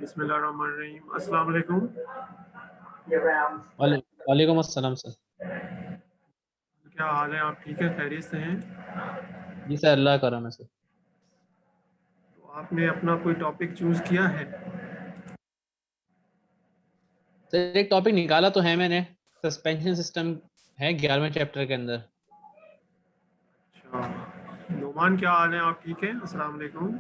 बिस्मिल्लाहिर्रहमानिर्रहीम। अस्सलाम वालेकुम। वालेकुम अस्सलाम सर। क्या हाल है? आप ठीक है? खैरियत से हैं? जी सर, अल्लाह का करम है सर। तो आपने अपना कोई टॉपिक चूज किया है? सर एक टॉपिक निकाला तो है मैंने, सस्पेंशन सिस्टम है 11वें चैप्टर के अंदर। अच्छा, नुमान क्या हाल है? आप ठीक हैं? अस्सलाम वालेकुम।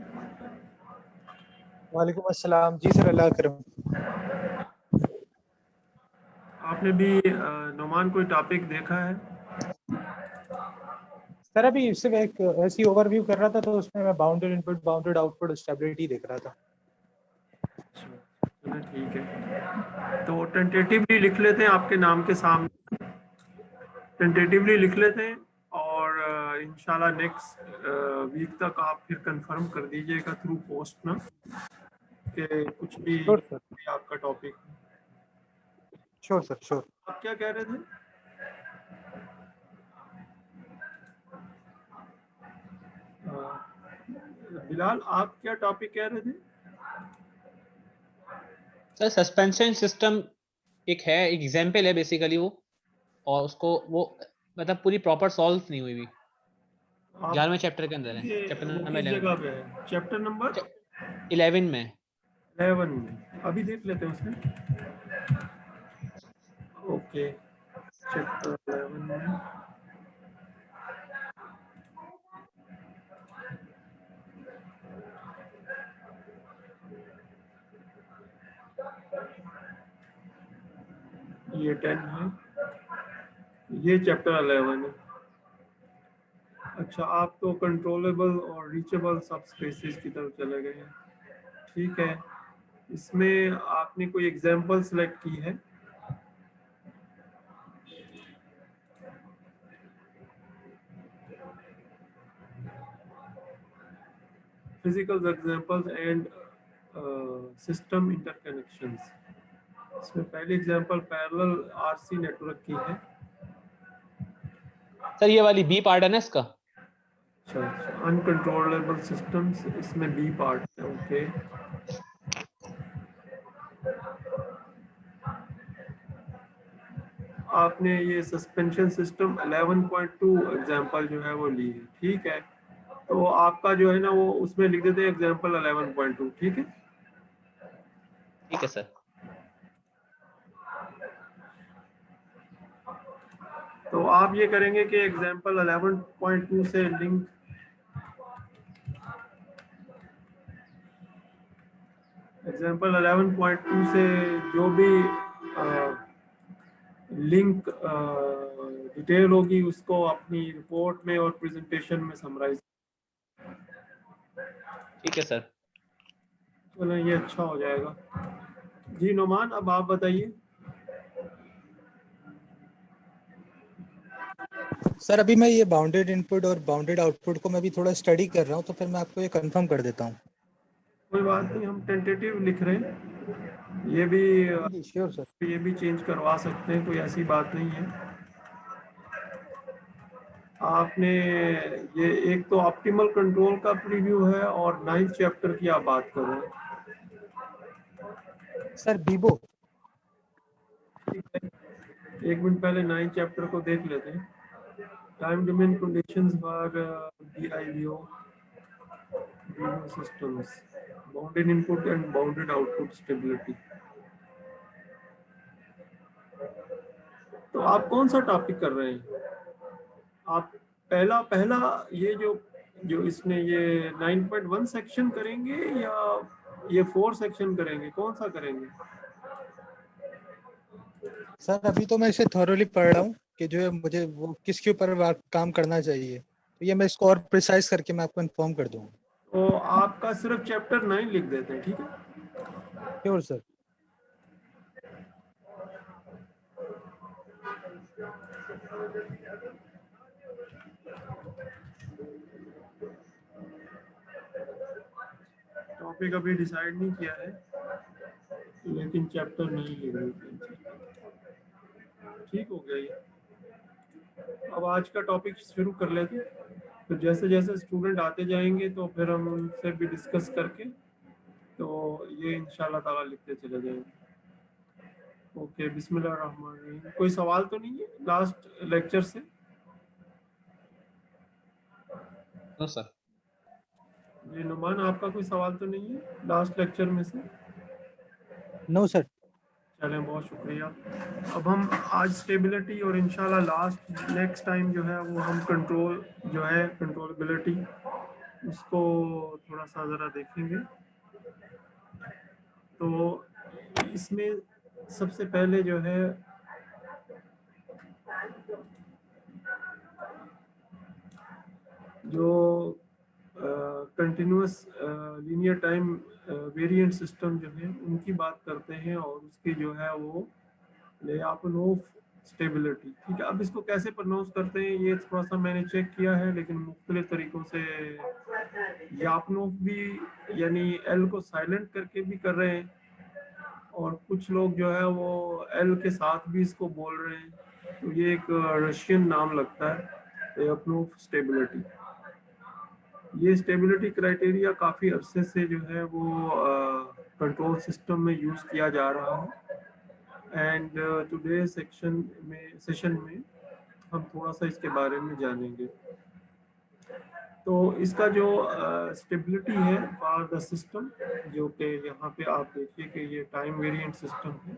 वालेकुम अस्सलाम। जी सर, अल्लाह करम। आपने भी नुमान कोई टॉपिक देखा है? सर अभी सिर्फ एक ऐसी ओवरव्यू कर रहा था, तो उसमें मैं bounded input, bounded output, stability देख रहा था। अच्छा, चलो ठीक है। तो टेंटेटिवली लिख लेते हैं आपके नाम के सामने, टेंटेटिवली लिख लेते हैं और इंशाल्लाह नेक्स्ट वीक तक आप फिर कंफर्म कर दीजिएगा थ्रू पोस्ट ना, कि कुछ भी श्योर सर, आपका टॉपिक। Sure sir, sure. आप क्या कह रहे थे? बिलाल, आप क्या टॉपिक कह रहे थे? सर सस्पेंशन सिस्टम एक है, एक एग्जाम्पल है बेसिकली वो, और उसको वो मतलब पूरी प्रॉपर सॉल्व नहीं हुई भी। 11वें चैप्टर के अंदर है, चैप्टर वो नंबर किस 11 जगह पे है? चैप्टर नंबर 11 में। 11 में। अभी देख लेते हैं उसमें। ओके, चैप्टर 11 में। ये 10 है, ये चैप्टर 11 है। अच्छा, आप तो कंट्रोलेबल और रीचेबल सब स्पेसेस की तरफ चले गए हैं। ठीक है, इसमें आपने कोई एग्जांपल सेलेक्ट की है? Physical examples and system interconnections. इसमें पहली एग्जांपल पैरेलल आरसी नेटवर्क की है। सर ये वाली बी पार्ट है ना इसका। अच्छा, अनकंट्रोलेबल सिस्टम्स, इसमें बी पार्ट है। ओके, आपने ये सस्पेंशन सिस्टम 11.2 एग्जांपल जो है वो ली है। ठीक है, तो आपका जो है ना वो उसमें लिख देते हैं एग्जांपल 11.2। ठीक है, ठीक है सर। तो आप ये करेंगे कि एग्जांपल 11.2 से लिंक, एग्जांपल 11.2 से जो भी लिंक डिटेल होगी उसको अपनी रिपोर्ट में और प्रेजेंटेशन में समराइज। ठीक है सर। चलो, ये अच्छा हो जाएगा। जी नोमान, अब आप बताइए। सर अभी मैं ये बाउंडेड इनपुट और बाउंडेड आउटपुट को मैं भी थोड़ा स्टडी कर रहा हूँ, तो फिर मैं आपको ये कंफर्म कर देता हूँ। कोई बात नहीं, हम टेंटेटिव लिख रहे हैं। ये भी जी श्योर सर। ये भी चेंज करवा सकते हैं, कोई ऐसी बात नहीं है। आपने ये एक तो ऑप्टिमल कंट्रोल का प्रीव्यू है और 9th चैप्टर की आप बात कर रहे हैं। Sir Vivo. ठीक है, एक मिनट पहले 9th चैप्टर को देख लेते हैं। Time domain conditions for BIBO systems, bounded input and bounded output stability. तो आप कौन सा टॉपिक कर रहे हैं? आप पहला पहला ये जो जो इसमें ये 9.1 सेक्शन करेंगे या ये 4 सेक्शन करेंगे? कौन सा करेंगे? सर अभी तो मैं इसे थॉरोली पढ़ रहा हूँ कि जो है मुझे वो किसके ऊपर काम करना चाहिए, तो ये मैं इसको और प्रिसाइज करके मैं आपको इन्फॉर्म कर दूंगा। तो आपका सिर्फ चैप्टर 9 लिख देते हैं। ठीक है, श्योर सर। टॉपिक अभी डिसाइड नहीं किया है, लेकिन चैप्टर नहीं लिख देते। ठीक हो गया ये। अब आज का टॉपिक शुरू कर लेते हैं, तो जैसे जैसे स्टूडेंट आते जाएंगे तो फिर हम उनसे भी डिस्कस करके तो ये इंशाल्लाह ताला लिखते चले जाएंगे। ओके, बिस्मिल्लाहिर्रहमानिर्रहीम। कोई सवाल तो नहीं है लास्ट लेक्चर से? No sir. ये नुमान, आपका कोई सवाल तो नहीं है लास्ट लेक्चर में से? No sir. चलें, बहुत शुक्रिया। अब हम आज स्टेबिलिटी और इंशाल्लाह लास्ट नेक्स्ट टाइम जो है वो हम कंट्रोल जो है कंट्रोलेबिलिटी उसको थोड़ा सा ज़रा देखेंगे। तो इसमें सबसे पहले जो है जो continuous linear time variant system जो है उनकी बात करते हैं और उसकी जो है वो लेयापनोफ स्टेबिलिटी। ठीक है, अब इसको कैसे प्रोनाउंस करते हैं ये थोड़ा सा मैंने चेक किया है, लेकिन मुख्तलिफ तरीक़ों से यापनोफ भी यानी एल को साइलेंट करके भी कर रहे हैं, और कुछ लोग जो है वो एल के साथ भी इसको बोल रहे हैं। तो ये एक रशियन नाम लगता है लेयापनोफ स्टेबिलिटी। ये स्टेबिलिटी क्राइटेरिया काफ़ी अरसे से जो है वो कंट्रोल सिस्टम में यूज़ किया जा रहा है। एंड टुडे सेशन में हम थोड़ा सा इसके बारे में जानेंगे। तो इसका जो स्टेबिलिटी है फॉर द सिस्टम, जो कि यहाँ पे आप देखिए कि ये टाइम वेरिएंट सिस्टम है,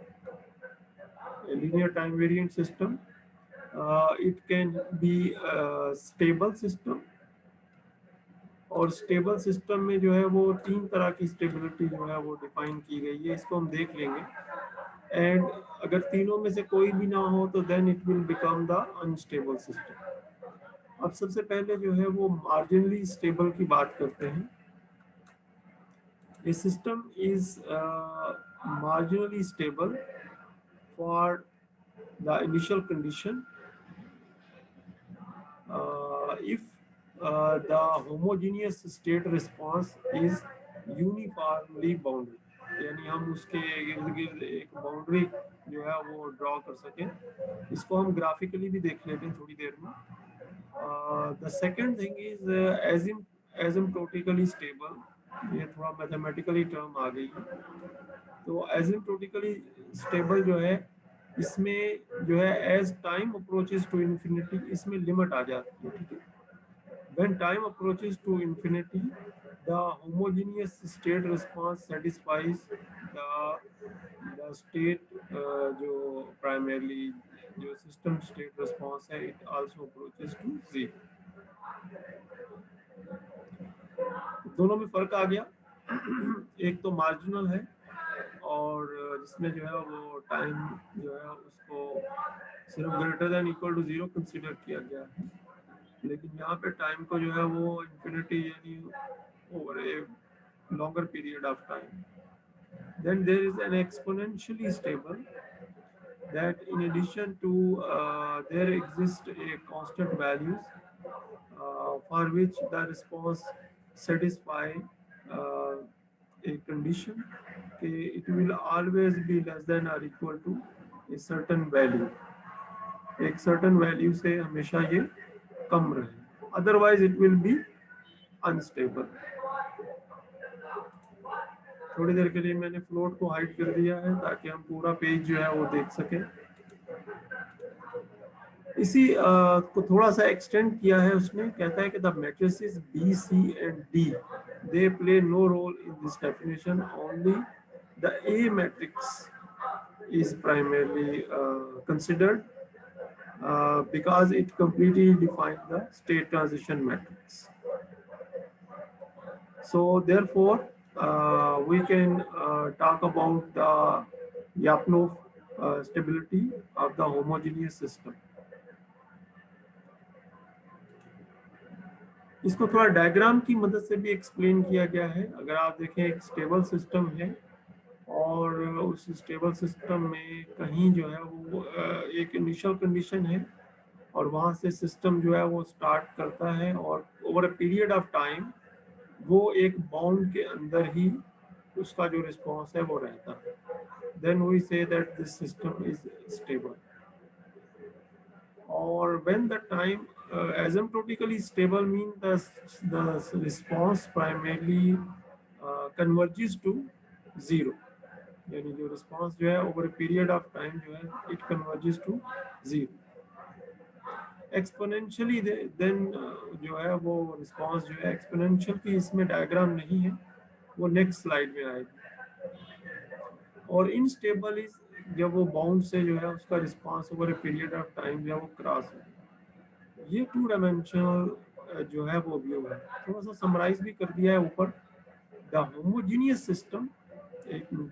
linear time variant system. It can be stable system, और स्टेबल सिस्टम में जो है वो 3 तरह की स्टेबिलिटी जो है वो डिफाइन की गई है, इसको हम देख लेंगे। एंड अगर तीनों में से कोई भी ना हो तो then it will become the unstable system. अब सबसे पहले जो है वो मार्जिनली स्टेबल की बात करते हैं। A system is marginally stable for the initial condition if the homogeneous state response is uniformly bounded, यानी हम उसके इर्द गिर्द एक बाउंड्री जो है वो ड्रॉ कर सकें। इसको हम ग्राफिकली भी देख लेते हैं थोड़ी देर में। The second thing is एसिम्प्टोटिकली stable. ये थोड़ा मैथमेटिकली टर्म आ गई है। तो एसिम्प्टोटिकली स्टेबल जो है इसमें जो है as time approaches to infinity इसमें लिमिट आ जाती है। ठीक है, when time approaches to infinity the homogeneous state response satisfies the state जो primarily जो system state response है it also approaches to zero। दोनों में फर्क आ गया। एक तो मार्जिनल है और जिसमें जो है वो टाइम जो है उसको सिर्फ greater than equal to 0 consider किया गया है, लेकिन यहाँ पे टाइम को जो है वो इंफिनिटी यानी over A longer period of time। Then there is an exponentially stable, that in addition to there exist a constant values for which the response satisfy a condition कि it will always be less than or equal to a certain value। एक certain value से हमेशा ये कम रहे, otherwise it will be unstable। थोड़ी देर के लिए मैंने फ्लोट को हाइड कर दिया है ताकि हम पूरा पेज जो है वो देख सकें। इसी को थोड़ा सा एक्सटेंड किया है उसने, कहता है कि the matrices B C and D they play no role in this definition, only the A matrix is primarily considered because it completely defines the state transition matrix। So therefore we can talk about the Lyapunov stability of the homogeneous system। इसको थोड़ा diagram की मदद से भी explain किया गया है। अगर आप देखें एक स्टेबल सिस्टम है और उस स्टेबल सिस्टम में कहीं जो है वो एक इनिशियल कंडीशन है और वहाँ से सिस्टम जो है वो स्टार्ट करता है और over a period of time वो एक बाउंड के अंदर ही उसका जो रिस्पॉन्स है वो रहता है। Then we say that this system is stable. और when the time asymptotically stable mean the response primarily converges to zero, यानी जो रिस्पांस जो है ओवर पीरियड ऑफ टाइम जो है it converges to zero. Exponentially then जो है वो रिस्पांस जो है एक्सपोनेंशियल की इसमें डायग्राम नहीं है, वो नेक्स्ट स्लाइड में आएगी। और इनस्टेबल इज जब वो बाउंड से जो है उसका response over a period of time जो है वो क्रॉस हो। ये टू डायमेंशनल जो है वो व्यू है। थोड़ा सा समराइज भी कर दिया है ऊपर। द होमोजीनियस सिस्टम, एक minute,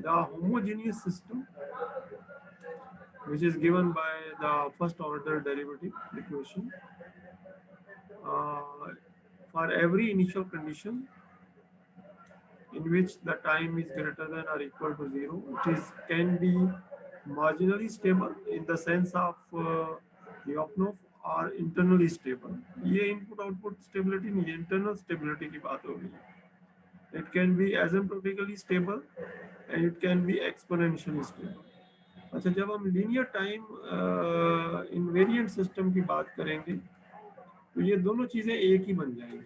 the homogeneous system which is given by the first order derivative equation for every initial condition in which the time is greater than or equal to zero, it is can be marginally stable in the sense of Lyapunov or internally stable। ये input output stability नहीं, internal stability की बात हो रही है। It can be asymptotically stable and it can be exponentially stable। अच्छा, जब हम लीनियर टाइम इनवेरिएंट सिस्टम की बात करेंगे तो ये दोनों चीजें एक ही बन जाएंगी।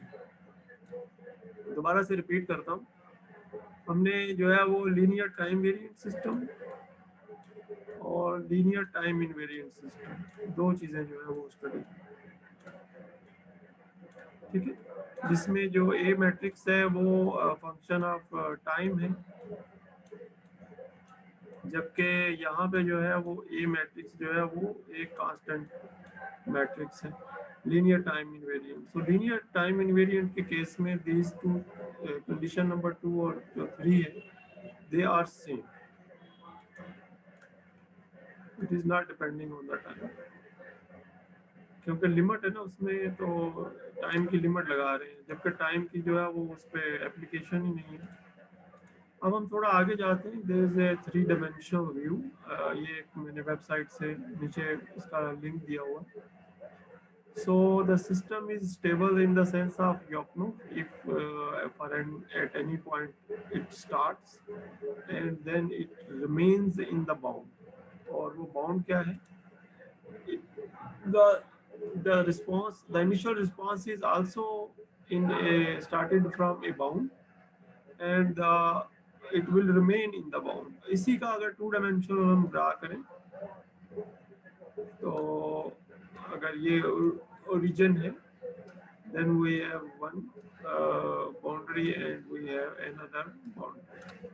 दोबारा से रिपीट करता हूँ, हमने जो है वो लीनियर टाइम वेरिएंट सिस्टम और लीनियर टाइम इनवेरिएंट सिस्टम दो चीजें जो है वो स्टडी, ठीक है, जिसमें जो ए मैट्रिक्स है वो फंक्शन ऑफ टाइम है, जबकि यहाँ पे जो है वो ए मैट्रिक्स जो है वो एक कांस्टेंट मैट्रिक्स है, linear time invariant. So linear time invariant के केस में दीज टू कंडीशन नंबर 2 और जो 3 है they are same, it is not depending on the time, क्योंकि लिमिट है ना उसमें, तो टाइम की लिमिट लगा रहे हैं, जबकि टाइम की जो है वो उस पर एप्लीकेशन ही नहीं है। अब हम थोड़ा आगे जाते हैं। There is a 3 dimensional view, ये मैंने वेबसाइट से नीचे इसका लिंक दिया हुआ। So the system is stable in the sense of Lyapunov if for at any point it starts and then it remains in the bound। और वो bound क्या है? The response, the initial response is also in a started from a bound and it will remain in the bound। इसी का अगर 2 dimensional हम draw करें तो अगर ये ओरिजिन है then we have one boundary and we have another boundary।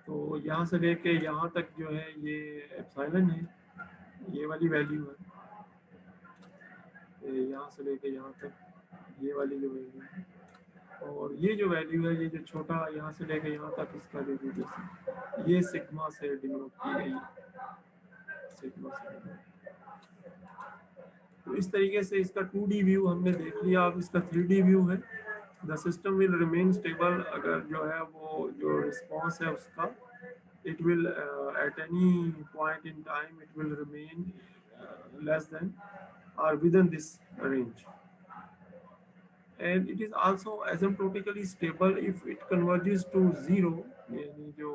तो यहाँ से लेके यहाँ तक जो है ये एप्सिलॉन है, ये वाली वैल्यू है, यहाँ से लेके यहाँ तक ये वाली जो वैल्यू है, और ये जो वैल्यू है, ये जो छोटा यहाँ से लेके यहाँ तक इसका जो वैल्यू ये सिग्मा से डिनोट की गई है, सिग्मा से। तो इस तरीके से इसका 2D व्यू हमने देख लिया। अब इसका 3D व्यू है। The system will remain stable, अगर जो है वो जो रिस्पॉन्स है उसका it will at any point in time it will remain less than or within this range, and it is also asymptotically stable if it converges to zero, यानी जो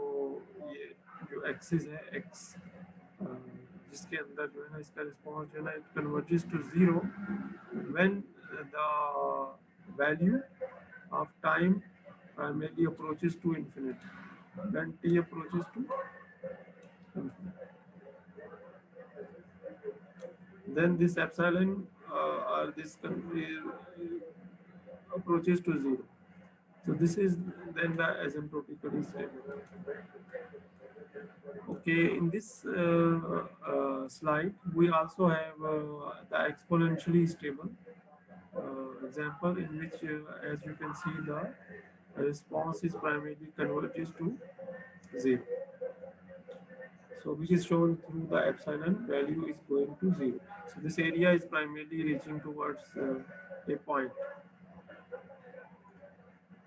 ये जो एक्सिस है x जिसके अंदर जो है ना इसका रिस्पॉन्स जो है ना it converges to zero when the value of time primarily approaches to infinity, when t approaches to infinity, then this epsilon or this approaches to zero. So this is then the asymptotically stable. Okay, in this slide we also have the exponentially stable example in which as you can see the response is primarily converges to zero. So which is shown through the epsilon value is going to zero. So this area is primarily reaching towards a point.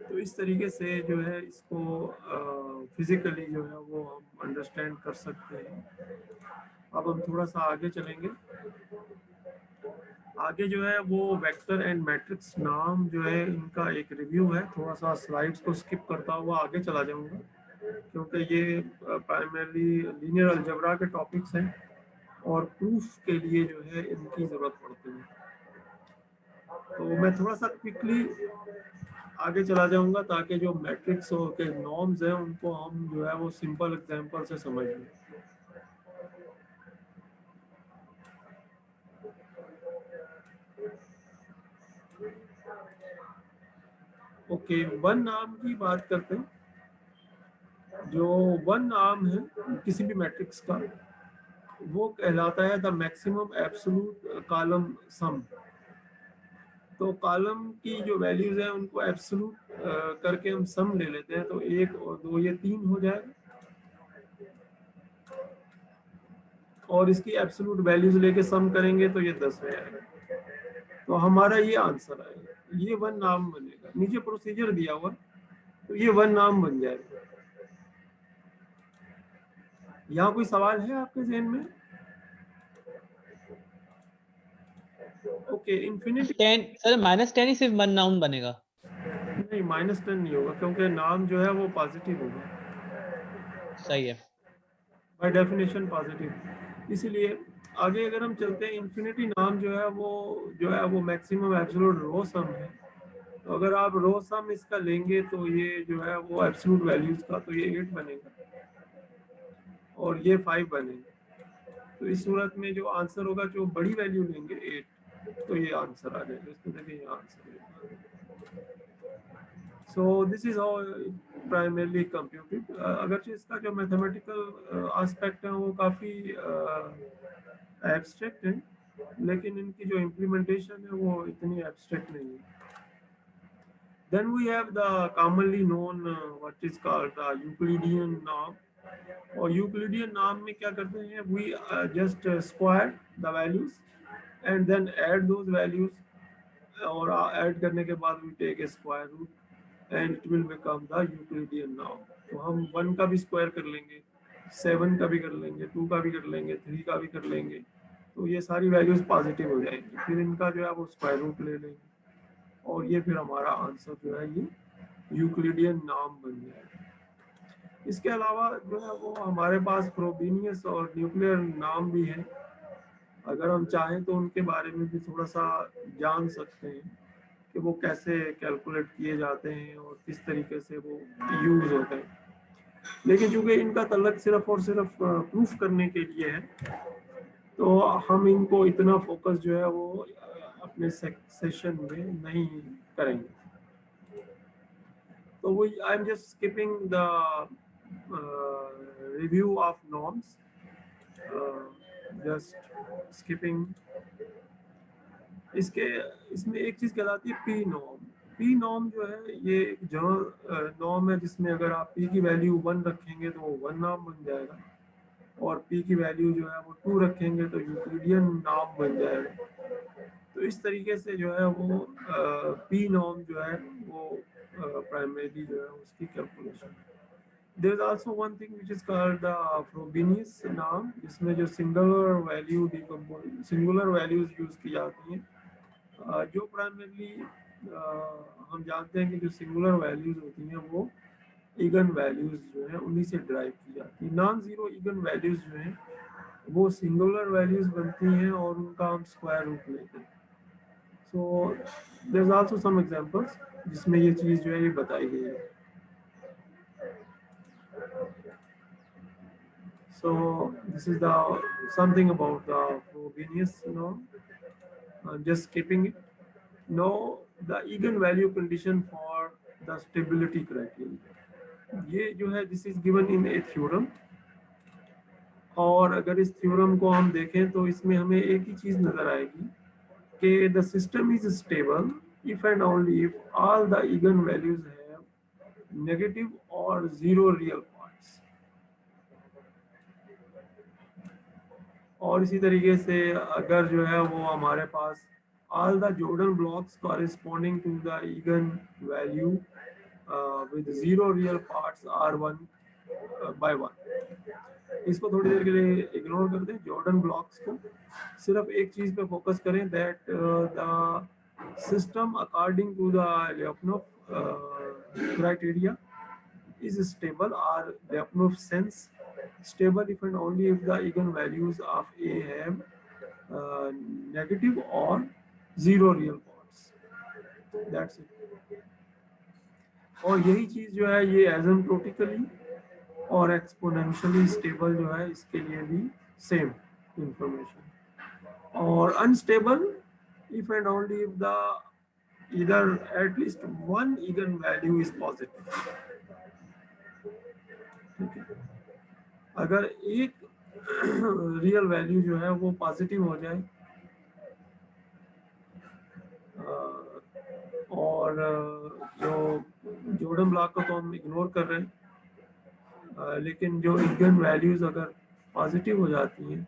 तो इस तरीके से जो है इसको physically जो है वो हम अंडरस्टैंड कर सकते हैं। अब हम थोड़ा सा आगे चलेंगे। आगे जो है वो वेक्टर एंड मैट्रिक्स नाम जो है इनका एक रिव्यू है। थोड़ा सा स्लाइड्स को स्किप करता हुआ आगे चला जाऊंगा क्योंकि ये प्राइमरली लीनियर अलजेब्रा के टॉपिक्स हैं और प्रूफ के लिए जो है इनकी ज़रूरत पड़ती है। तो मैं थोड़ा सा क्विकली आगे चला जाऊंगा ताकि जो मैट्रिक्स और के नॉर्म्स हैं उनको हम जो है वो सिंपल एग्जांपल से समझ लें। ओके, वन नाम की बात करते हैं। जो वन नाम है किसी भी मैट्रिक्स का, वो कहलाता है द मैक्सिमम एब्सोल्यूट कॉलम सम। तो कॉलम की जो वैल्यूज हैं उनको एब्सोल्यूट करके हम सम ले लेते हैं, तो 1 और 2 ये 3 हो जाएगा, और इसकी एब्सोल्यूट वैल्यूज लेके सम करेंगे तो ये 10 हो जाएगा। तो हमारा ये आंसर आएगा, ये वन नाम बनेगा। नीचे प्रोसीजर दिया हुआ, तो ये वन नाम बन जाएगा। यहाँ कोई सवाल है आपके जहन में? ओके, इन्फिनिटी 10 सर -10 ही सिर्फ वन नाउन बनेगा। नहीं, -10 नहीं होगा क्योंकि नाम जो है वो पॉजिटिव होगा, सही है। By definition positive. इसीलिए आगे अगर हम चलते हैं, इन्फिनिटी नाम जो है वो मैक्सिमम एब्सोल्यूट रो सम है। तो अगर आप रो सम इसका लेंगे तो ये जो है वो एब्सोल्यूट वैल्यूज का, तो ये 8 बनेगा और ये 5 बनेगा। तो इस सूरत में जो आंसर होगा, जो बड़ी वैल्यू लेंगे 8, तो ये आंसर आ जाएगा। इसको देखिए, ये आंसर है। So this is how primarily computed. अगरचे इसका जो मैथमेटिकल एस्पेक्ट है वो काफ़ी एब्स्ट्रैक्ट है, लेकिन इनकी जो इम्प्लीमेंटेशन है वो इतनी एब्स्ट्रैक्ट नहीं है। Then we have the commonly known what is called the Euclidean norm. और यूक्लिडियन नाम में क्या करते हैं, we just square the values and then add those values, और ऐड करने के बाद we take a square root and it will become the Euclidean नाम। तो हम 1 का भी स्क्वायर कर लेंगे, 7 का भी कर लेंगे, 2 का भी कर लेंगे, 3 का भी कर लेंगे, तो ये सारी वैल्यूज पॉजिटिव हो जाएंगी। फिर इनका जो है वो स्क्वायर रूट ले लेंगे और ये फिर हमारा आंसर जो है ये यूक्लिडियन नाम बन जाएगा। इसके अलावा जो है वो हमारे पास फ्रोबेनियस और न्यूक्लियर नाम भी हैं। अगर हम चाहें तो उनके बारे में भी थोड़ा सा जान सकते हैं कि वो कैसे कैलकुलेट किए जाते हैं और किस तरीके से वो यूज होते हैं। लेकिन चूंकि इनका तल्लक सिर्फ और सिर्फ प्रूफ करने के लिए है, तो हम इनको इतना फोकस जो है वो अपने सेशन में नहीं करेंगे। तो वो I am just skipping the review of norms, just skipping। इसमें एक चीज कहलाती है पी नॉर्म। पी नॉर्म जो है ये एक जनरल नॉर्म है, जिसमें अगर आप पी की वैल्यू 1 रखेंगे तो वो वन नाम बन जाएगा, और पी की वैल्यू जो है वो 2 रखेंगे तो यूक्लिडियन नाम बन जाएगा। तो इस तरीके से जो है वो पी नॉर्म जो है वो प्राइमरी जो है उसकी calculation. There is also one thing which is called the Frobenius norm, जिसमें जो सिंगुलर वैल्यूज यूज की जाती हैं। जो प्राइमरली हम जानते हैं कि जो सिंगुलर वैल्यूज होती हैं वो इगन वैल्यूज जो है उन्हीं से ड्राइव की जाती है। नॉन जीरो इगन वैल्यूज जो हैं वो सिंगुलर वैल्यूज बनती हैं और उनका हम स्क्वायर रूट लेते हैं। So there is also some examples जिसमें ये चीज़ जो है ये बताई गई है। So this is the something about the Frobenius norm. Just skipping it. Now the eigenvalue condition for the stability criteria. ये जो है this is given in a theorem. और अगर इस थ्योरम को हम देखें तो इसमें हमें एक ही चीज़ नजर आएगी कि the system is stable if and only if all the eigenvalues have negative or zero real parts. और इसी तरीके से अगर जो है वो हमारे पास all the Jordan blocks corresponding to the eigenvalue with zero real parts are 1 by 1। इसको थोड़ी देर के लिए इग्नोर कर दें, जॉर्डन ब्लॉक्स को, सिर्फ एक चीज़ पे फोकस करें, that the system according to the Lyapunov criteria is stable or Lyapunov sense stable if and only if the eigenvalues of A have negative or zero real parts. That's it. और यही चीज जो है ये एसिम्प्टोटिकली और exponentially stable जो है इसके लिए भी सेम इंफॉर्मेशन। और unstable if and only if the either at least one eigenvalue is positive। ठीक है, अगर एक रियल वैल्यू जो है वो पॉजिटिव हो जाए और जो जॉर्डन ब्लॉक को तो हम इग्नोर कर रहे हैं, लेकिन जो इगन वैल्यूज अगर पॉजिटिव हो जाती हैं,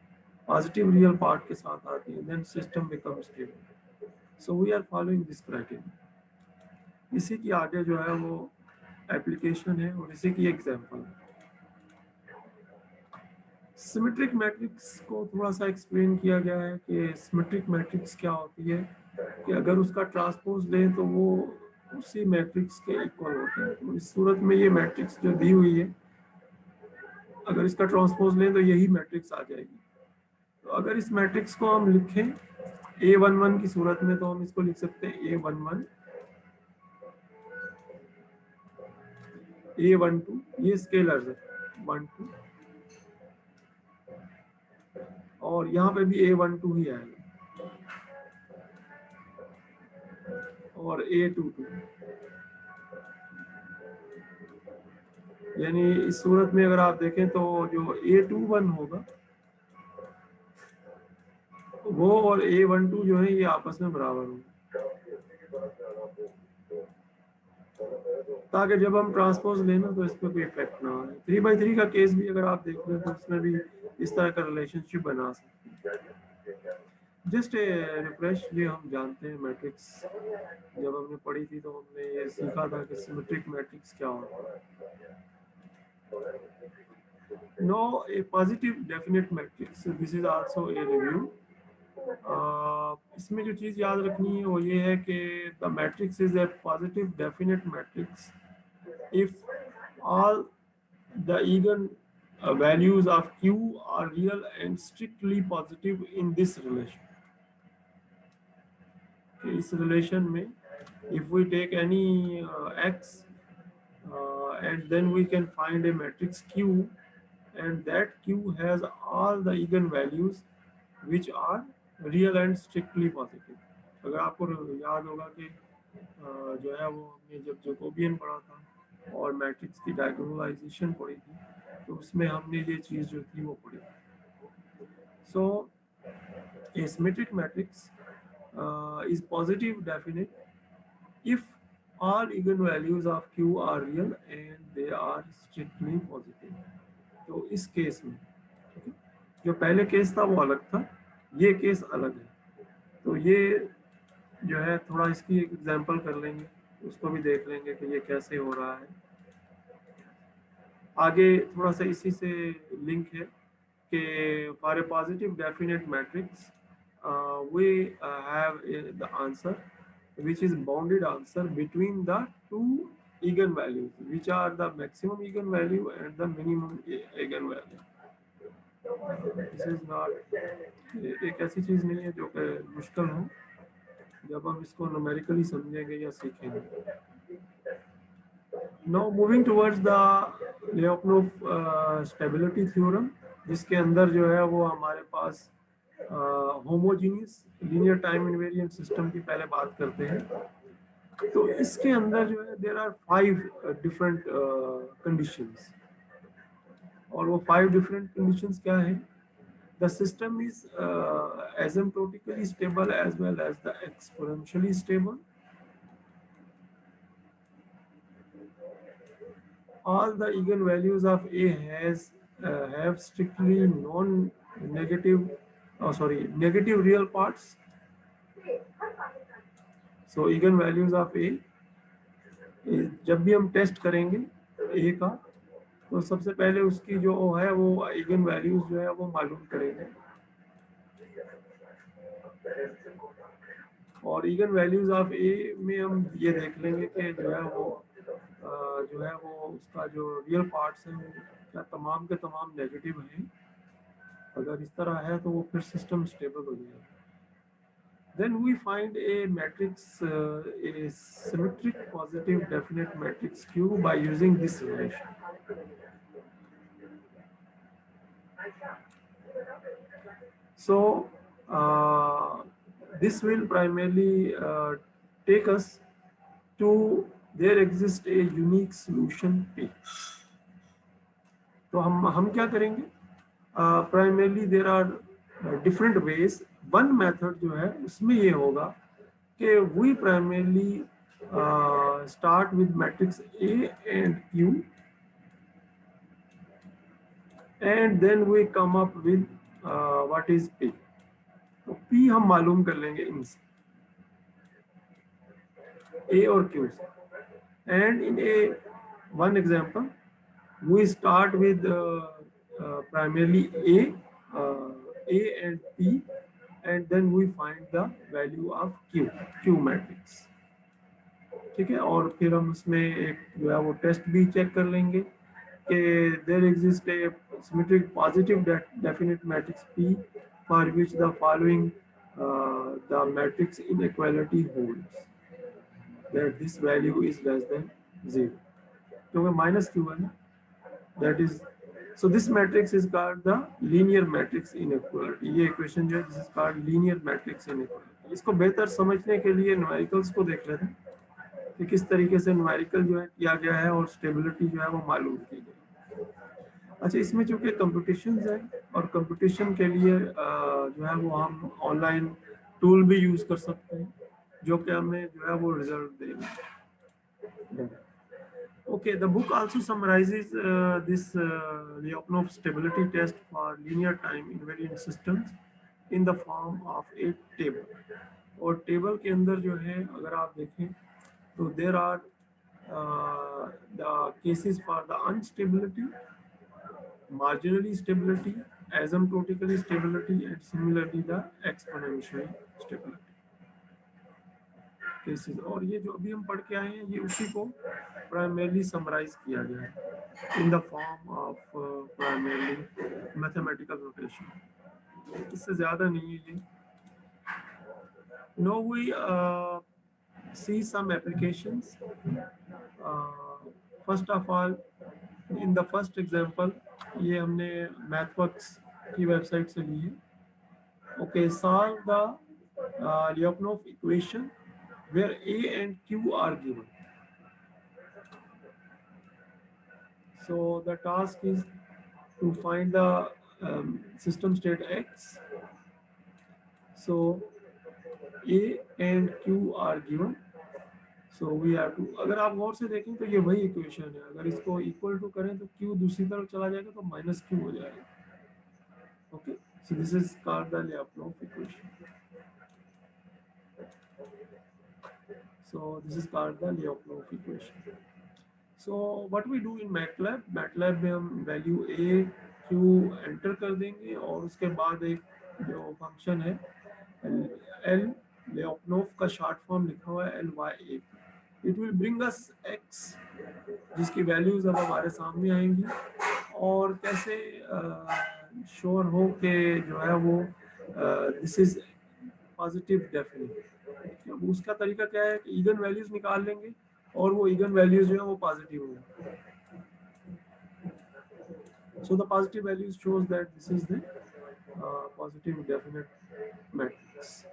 पॉजिटिव रियल पार्ट के साथ आती है, then system becomes stable. So we are following this criteria. इसी की आगे जो है वो एप्लीकेशन है और इसी की एग्जांपल है। सिमेट्रिक मैट्रिक्स को थोड़ा सा एक्सप्लेन किया गया है कि सिमेट्रिक मैट्रिक्स क्या होती है, कि अगर उसका ट्रांसपोज लें तो वो उसी मैट्रिक्स के इक्वल होता है। तो इस सूरत में ये मैट्रिक्स जो दी हुई है, अगर इसका ट्रांसपोज लें तो यही मैट्रिक्स आ जाएगी। तो अगर इस मैट्रिक्स को हम लिखें A11 की सूरत में, तो हम इसको लिख सकते हैं A11 A12, ये स्केलर्स है 1 2, और यहाँ पे भी A12 ही आएगा और A22, यानी इस सूरत में अगर आप देखें तो जो A21 होगा वो और A12 जो है ये आपस में बराबर होंगे, ताकि जब हम ट्रांसपोज लेना तो इस पर कोई इफेक्ट ना हो। 3/3 का केस भी अगर आप देख लें तो उसमें भी इस तरह का रिलेशनशिप बना सकते हैं। जस्ट रिफ्रेश, ये हम जानते हैं मैट्रिक्स जब हमने पढ़ी थी तो हमने ये सीखा था कि सिमेट्रिक मैट्रिक्स क्या होता है। No a positive definite matrix, this is also a review. इसमें जो चीज़ याद रखनी है वो ये है कि the matrix is a positive definite matrix if all the eigen values of Q are real and strictly positive in this relation। इस relation में if we take any x and then we can find a matrix Q and that Q has all the eigen values which are real and strictly positive। अगर आपको याद होगा कि जो है वो हमने जब जैकोबियन पढ़ा था और मैट्रिक्स की डायगोनलाइजेशन पढ़ी थी तो उसमें हमने ये चीज़ जो थी वो पढ़ी। So a symmetric matrix is positive definite if all eigenvalues of Q are real and they are strictly positive। तो इस केस में जो पहले केस था वो अलग था, ये केस अलग है। तो ये जो है थोड़ा इसकी एक एग्जांपल कर लेंगे, उसको भी देख लेंगे कि ये कैसे हो रहा है। आगे थोड़ा सा इसी से लिंक है कि for a positive definite matrix we have the answer which is bounded answer between the two eigenvalues which are the maximum eigenvalue and the minimum eigenvalue। this is not एक ऐसी चीज नहीं है जो कि मुश्किल हो जब हम इसको न्यूमेरिकली समझेंगे या सीखेंगे। Now moving towards the Lyapunov stability theorem, जिसके अंदर जो है वो हमारे पास homogeneous linear time invariant system की पहले बात करते हैं। तो इसके अंदर जो है देयर आर 5 डिफरेंट कंडीशंस, और वो 5 डिफरेंट कंडीशंस क्या है? The system is asymptotically stable as well as the exponentially stable। All the eigenvalues of A have strictly non-negative negative real parts। So eigenvalues of A, जब भी हम test करेंगे A का तो सबसे पहले उसकी जो है वो eigenvalues जो है वो मालूम करेंगे, और eigenvalues of A में हम ये देख लेंगे कि जो है वो जो है वो उसका जो रियल पार्ट्स हैं वो क्या तमाम के तमाम नेगेटिव हैं, अगर इस तरह है तो वो फिर सिस्टम स्टेबल हो जाएगा. Then we find a matrix, a symmetric positive definite matrix Q by using this relation. So this will primarily take us to there exists a unique solution P. तो हम क्या करेंगे? Primarily there are different ways. One method जो है उसमें ये होगा कि we primarily start with matrix A and Q, and then we come up with what is P. तो P हम मालूम कर लेंगे इनसे, A और Q से. And in one example, we start with primarily A and P, and then we find the value of Q matrix. ठीक है, और फिर हम उसमें एक जो है वो टेस्ट भी चेक कर लेंगे कि there exist a symmetric positive definite matrix P for which the following the matrix inequality holds, that this value is less than 0, क्योंकि माइनस क्यू है ना, that is. So this matrix is called the linear matrix inequality. ये equation जो है this is called linear matrix inequality. इसको बेहतर समझने के लिए न्यूमेरिकल्स को देख लेते हैं कि किस तरीके से न्यूमेरिकल जो है किया गया है और स्टेबिलिटी जो है वो मालूम की गई. अच्छा, इसमें चूंकि कंपटीशन है और कंपटीशन के लिए जो है वो हम ऑनलाइन टूल भी यूज कर सकते हैं जो कि हमें जो है वो रिजल्ट देगा. Okay, the book also summarizes this Lyapunov stability test for linear time invariant systems in the form of a table. और टेबल के अंदर जो है अगर आप देखें तो there are the cases for the unstability, marginally stability, asymptotically stability, and similarly the exponential stability cases. और ये जो अभी हम पढ़ के आए हैं ये उसी को प्राइमरली समराइज किया गया है in the form of primarily mathematical notation. इससे ज़्यादा नहीं है ये. Now we see some applications. First of all, in the first example, ये हमने मैथवर्क्स की वेबसाइट से ली है. Okay, solve the Lyapunov equation where A and Q are given. So the task is to find the system state X. So A and Q are given. So we have to, अगर आप गौर से देखें तो ये वही equation है. अगर इसको इक्वल टू करें तो Q दूसरी तरफ चला जाएगा तो माइनस Q हो जाएगा. Okay, so this is called the Lyapunov equation. So this is called the Lyapunov equation. So what we do in MATLAB में हम वैल्यू A Q एंटर कर देंगे और उसके बाद एक जो फंक्शन है L Lyapunov का शॉर्ट फॉर्म लिखा हुआ है LYA. It will bring us X जिसकी वैल्यूज अब हमारे सामने आएंगी और कैसे श्योर हो कि जो है वो दिस इज पॉजिटिव डेफिनेट. अब उसका तरीका क्या है कि इगन वैल्यूज निकाल लेंगे और वो इगन वैल्यूज जो है वो पॉजिटिव होंगे. So the positive values shows that this is the positive definite matrix.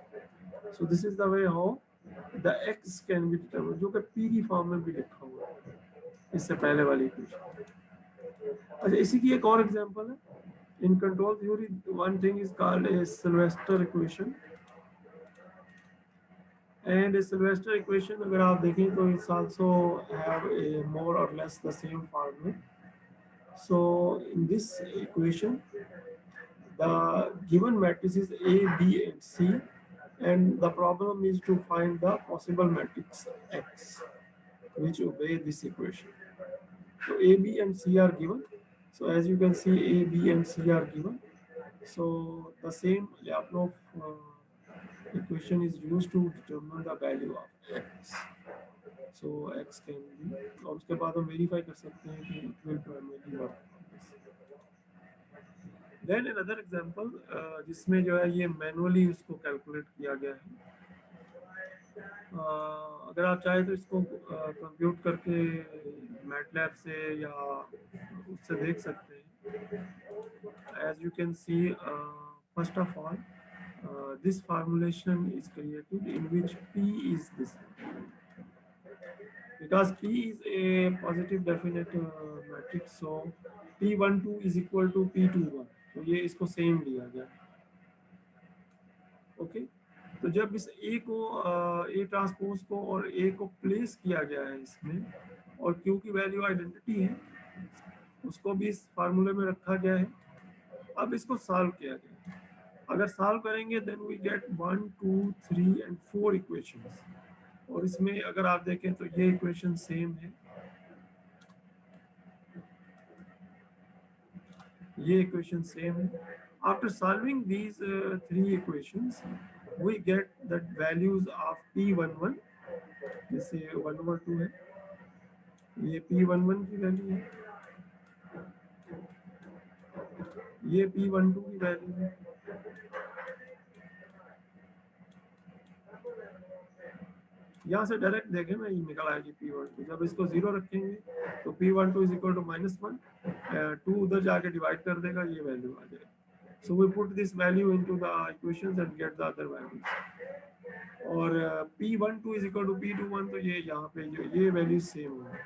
So this is the way how the X can be determined, जो कि P की फॉर्म में भी लिखा हुआ है इससे पहले वाली इक्वेशन. अच्छा, इसी की एक और एग्जांपल है. In control theory, one thing is called a Sylvester equation. And a Sylvester equation, अगर आप देखें तो it's also have a more or less the same formula. So in this equation, the given matrices A, B, and C, and the problem is to find the possible matrix X which obey this equation. So A, B, and C are given. So as you can see, A, B, and C are given. So the same Lyapunov equation is used to determine the value of X. So x can be, और उसके बाद हम verify कर सकते हैं कि it will primarily work. Then another example जिसमें जो है ये मैनुअली उसको कैलकुलेट किया गया है। अगर आप चाहें तो इसको कंप्यूट करके मैटलैब से या उससे देख सकते हैं। As you can see, first of all this formulation is created in which P is this, because P is a positive definite matrix, so P12 is equal to P21, तो ये इसको सेम लिया गया। ओके, तो जब इस A को A transpose को और A को प्लेस किया गया है इसमें, और Q की वैल्यू आइडेंटिटी है, उसको भी इस फार्मूले में रखा गया है। अब इसको सॉल्व किया गया है। अगर सॉल्व करेंगे then we get 1 2 3 and 4 equations, और इसमें अगर आप देखें तो ये इक्वेशन सेम है, ये इक्वेशन सेम है। After solving these 3 equations we get that values of P11, जैसे 1 over 2 है, ये P11 की वैल्यू है, ये P12 की वैल्यू है। यहाँ से डायरेक्ट देखें ना, ये निकल आएगी P12। जब इसको 0 रखेंगे तो P12 इज इक्वल टू -1, 2 उधर जाके डिवाइड कर देगा, ये वैल्यू आ जाएगी। So we put this value into the equations and get the other values. और P12 is equal to P21, तो ये यहाँ पे जो ये वैल्यू सेम होगी।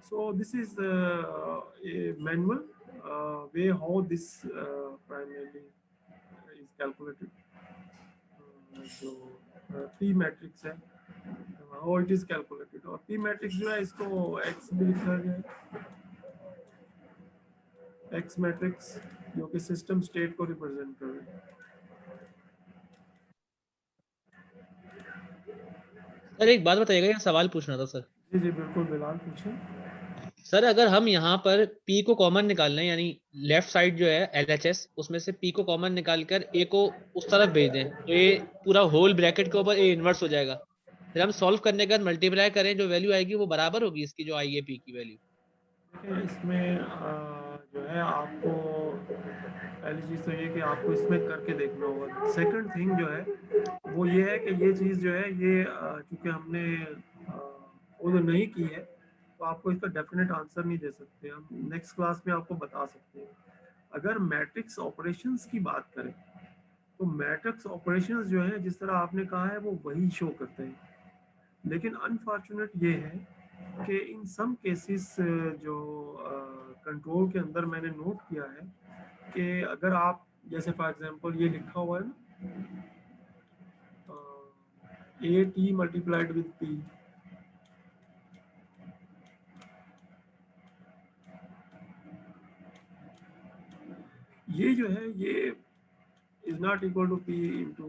So this is a manual way how this primarily is calculated. जो P matrix है, how it is calculated, और P मैट्रिक्स जो है इसको X भी लिखा गया है, X मैट्रिक्स जो कि सिस्टम स्टेट को रिप्रेजेंट कर रहा है। सर एक बात बताइएगा, यहाँ सवाल पूछना था सर। जी जी बिल्कुल, बिलाल पूछें। सर अगर हम यहाँ पर P को कॉमन निकाल लें, यानी लेफ्ट साइड जो है LHS, उसमें से P को कॉमन निकाल कर A को उस तरफ भेज दें, तो ये पूरा होल ब्रैकेट के ऊपर A इनवर्स हो जाएगा। फिर हम सॉल्व करने के बाद मल्टीप्लाई करें, जो वैल्यू आएगी वो बराबर होगी इसकी जो आई है P की वैल्यू। देखिए इसमें जो है आपको पहली चीज़ तो ये कि आपको इसमें करके देखना होगा। सेकंड थिंग जो है वो ये है कि ये चीज़ जो है ये चूँकि हमने वो तो नहीं की है, तो आपको इसका डेफिनेट आंसर नहीं दे सकते। हम नेक्स्ट क्लास में आपको बता सकते हैं। अगर मैट्रिक्स ऑपरेशंस की बात करें तो मैट्रिक्स ऑपरेशंस जो है जिस तरह आपने कहा है वो वही शो करते हैं, लेकिन अनफॉर्चुनेट ये है कि इन सम केसेस जो कंट्रोल के अंदर मैंने नोट किया है कि अगर आप जैसे फॉर एग्जांपल ये लिखा हुआ है ना, AT मल्टीप्लाइड विद P, ये जो है ये is not equal to P into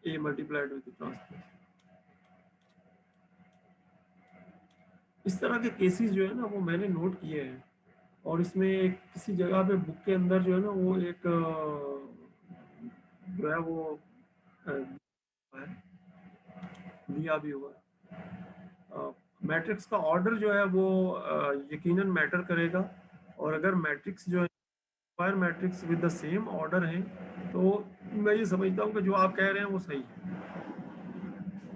A multiplied with transpose. इस तरह के केसेस जो है ना वो मैंने नोट किए हैं, और इसमें एक किसी जगह पे बुक के अंदर जो है ना वो एक जो है वो है, दिया भी हुआ। मैट्रिक्स का ऑर्डर जो है वो यकीनन मैटर करेगा, और अगर मैट्रिक्स जो है square matrix with the same order है तो मैं ये समझता हूँ कि जो आप कह रहे हैं वो सही है।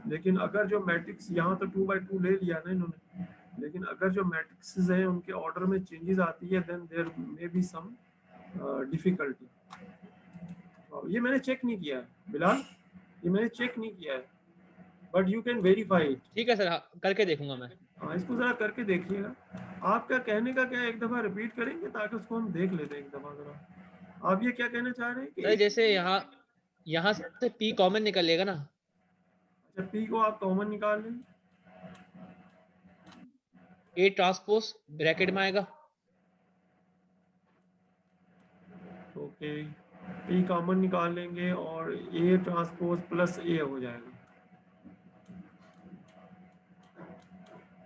लेकिन अगर जो मैट्रिक्स यहाँ तो 2/2 ले लिया ना इन्होंने, लेकिन अगर जो मैट्रिक्सेस हैं उनके ऑर्डर में चेंजेस आती है then there may be some difficulty. ये मैंने चेक नहीं किया है बिलाल, ये मैंने चेक नहीं किया है, but you can verify it. ठीक है सर, हाँ, करके देखूंगा मैं। हाँ इसको जरा करके देखिएगा। आपका कहने का क्या है, एक दफा रिपीट करेंगे ताकि उसको हम देख लेते हैं एक दफा जरा। आप ये क्या कहना चाह रहे हैं कि सर जैसे यहाँ यहाँ से P कॉमन निकलेगा ना, अच्छा P को आप कॉमन निकाल लें, A ट्रांसपोज ब्रैकेट में आएगा, ओके P कॉमन निकाल लेंगे और A ट्रांसपोज प्लस A हो जाएगा।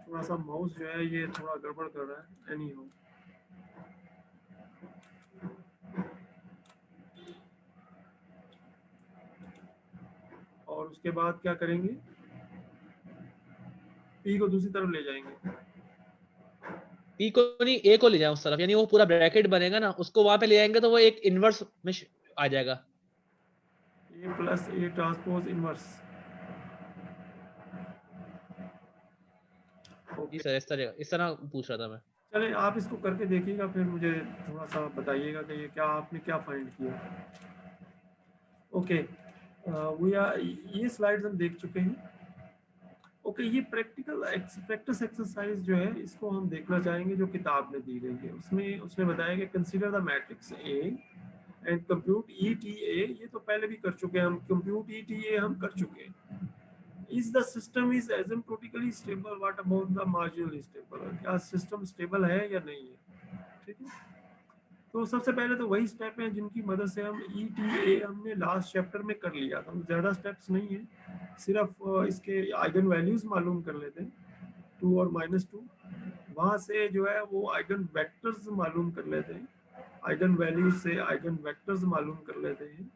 थोड़ा सा माउस जो है ये थोड़ा गड़बड़ कर रहा है, एनी हो। और उसके बाद क्या करेंगे, पी को दूसरी तरफ ले जाएंगे। पी को नहीं, ए को ले जाए उस तरफ, यानी वो पूरा ब्रैकेट बनेगा ना, उसको वहां पे ले जाएंगे तो वो एक इनवर्स में आ जाएगा। A plus A transpose inverse. जी सर, इस तरह पूछ रहा था मैं। चलिए आप इसको करके देखिएगा, फिर मुझे थोड़ा सा बताइएगा कि ये क्या आपने क्या फाइंड किया। ओके, ये स्लाइड्स हम देख चुके हैं। ओके, ये प्रैक्टिस एक्सरसाइज जो है इसको हम देखना चाहेंगे जो किताब में दी गई है। उसमें उसने बताया कि consider the matrix A and compute E T ए। ये तो पहले भी कर चुके हैं हम, कंप्यूट ई टी ए हम कर चुके हैं। Is the system is एसिम्प्टोटिकली stable, what about the marginally stable, क्या सिस्टम स्टेबल है या नहीं है। ठीक है, तो सबसे पहले तो वही स्टेप हैं जिनकी मदद से हम ई टी ए हमने लास्ट चैप्टर में कर लिया था। ज़्यादा स्टेप्स नहीं है, सिर्फ इसके आइगन वैल्यूज मालूम कर लेते हैं 2 और -2। वहाँ से जो है वो आइगन वेक्टर्स मालूम कर लेते हैं, आइगन वैल्यूज से आइगन वेक्टर्स मालूम कर लेते हैं,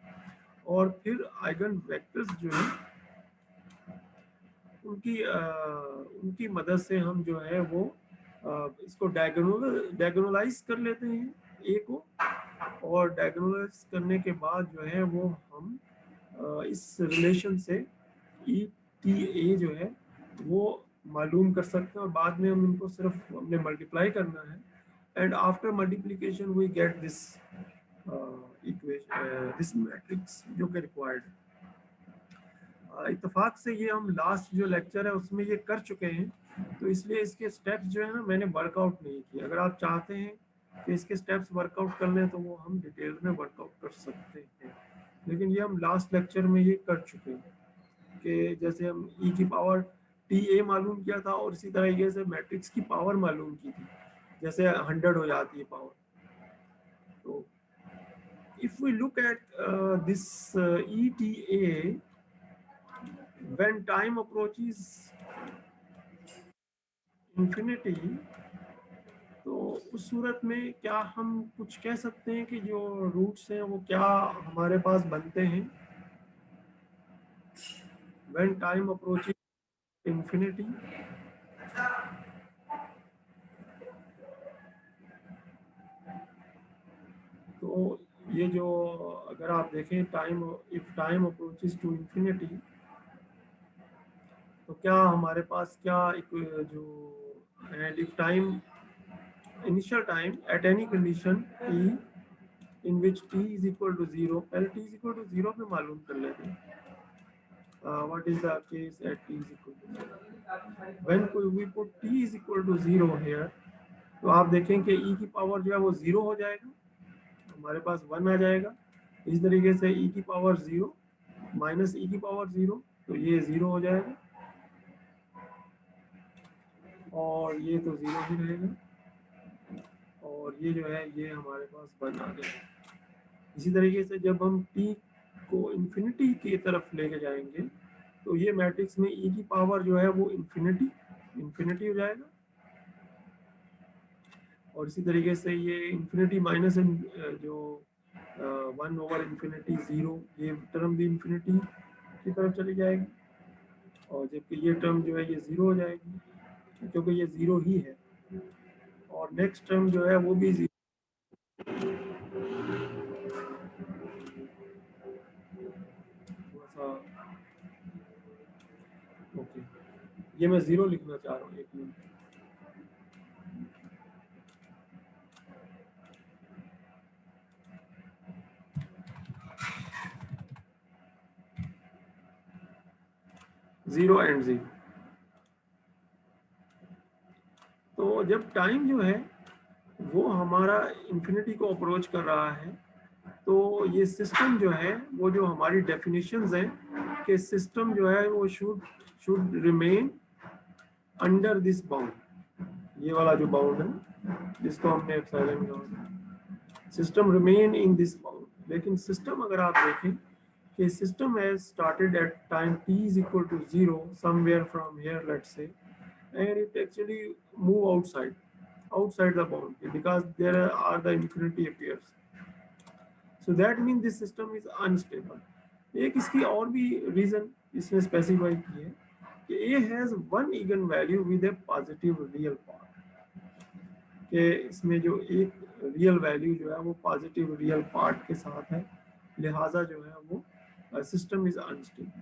और फिर आइगन वेक्टर्स जो है उनकी मदद से हम जो है वो इसको डायगोनलाइज कर लेते हैं ए को, और डायगोनलाइज करने के बाद जो है वो हम इस रिलेशन से ई टी ए जो है वो मालूम कर सकते हैं, और बाद में हम इनको सिर्फ हमने मल्टीप्लाई करना है, and after multiplication we get this equation, this matrix जो कि रिक्वायर्ड है। इत्तेफाक से ये हम लास्ट जो लेक्चर है उसमें ये कर चुके हैं, तो इसलिए इसके स्टेप्स जो है ना मैंने वर्कआउट नहीं किए। अगर आप चाहते हैं कि इसके स्टेप्स वर्कआउट कर लें तो वो हम डिटेल में वर्कआउट कर सकते हैं, लेकिन ये हम लास्ट लेक्चर में ये कर चुके हैं कि जैसे हम ई की पावर टी ए मालूम किया था, और इसी तरीके से मैट्रिक्स की पावर मालूम की थी, जैसे 100 हो जाती है पावर। तो if we look at this E T A, when time approaches infinity, तो उस सूरत में क्या हम कुछ कह सकते हैं कि जो रूट्स हैं वो क्या हमारे पास बनते हैं when time approaches infinity। तो ये जो अगर आप देखें time, if time approaches to infinity, तो क्या हमारे पास क्या एक जो, and if time initial time at any condition t in which t is equal to 0, पहले t is equal to 0 पे मालूम कर लेते हैं। what is the case at t is equal to 0? when we put t is equal to 0 here, तो आप देखें कि e की पावर जो है वो 0 हो जाएगा, हमारे पास 1 आ जाएगा। इस तरीके से e की पावर 0 माइनस e की पावर 0, तो ये 0 हो जाएगा, और ये तो 0 ही रहेगा, और ये जो है ये हमारे पास 1 आ गया। इसी तरीके से जब हम t को इन्फिनिटी की तरफ लेके जाएंगे तो ये मैट्रिक्स में e की पावर जो है वो इन्फिनिटी हो जाएगा, और इसी तरीके से ये इन्फिनिटी माइनस जो 1 ओवर इन्फिनिटी 0, ये टर्म भी इन्फिनिटी की तरफ चली जाएगी, और जबकि ये टर्म जो है ये 0 हो जाएगी क्योंकि ये 0 ही है, और नेक्स्ट टर्म जो है वो भी 0। ओके, ये मैं 0 लिखना चाह रहा हूँ, एक मिनट। Zero and 0। तो जब टाइम जो है वो हमारा इन्फिनिटी को अप्रोच कर रहा है, तो ये सिस्टम जो है वो जो हमारी डेफिनेशंस हैं कि सिस्टम जो है वो should remain under this bound, ये वाला जो बाउंड है जिसको हमने एप्सिलॉन कहा, system remain in this bound. लेकिन सिस्टम अगर आप देखें कि system has started at time t is equal to 0 somewhere from here, let's say, and it actually move outside the boundary because there are the infinity appears. So that means this system is unstable. एक इसकी और भी reason इसने specify की है कि A has one eigen value with A positive real part, कि इसमें जो एक रियल वैल्यू जो है वो पॉजिटिव रियल पार्ट के साथ है, लिहाजा जो है वो सिस्टम इज अनस्टेबल।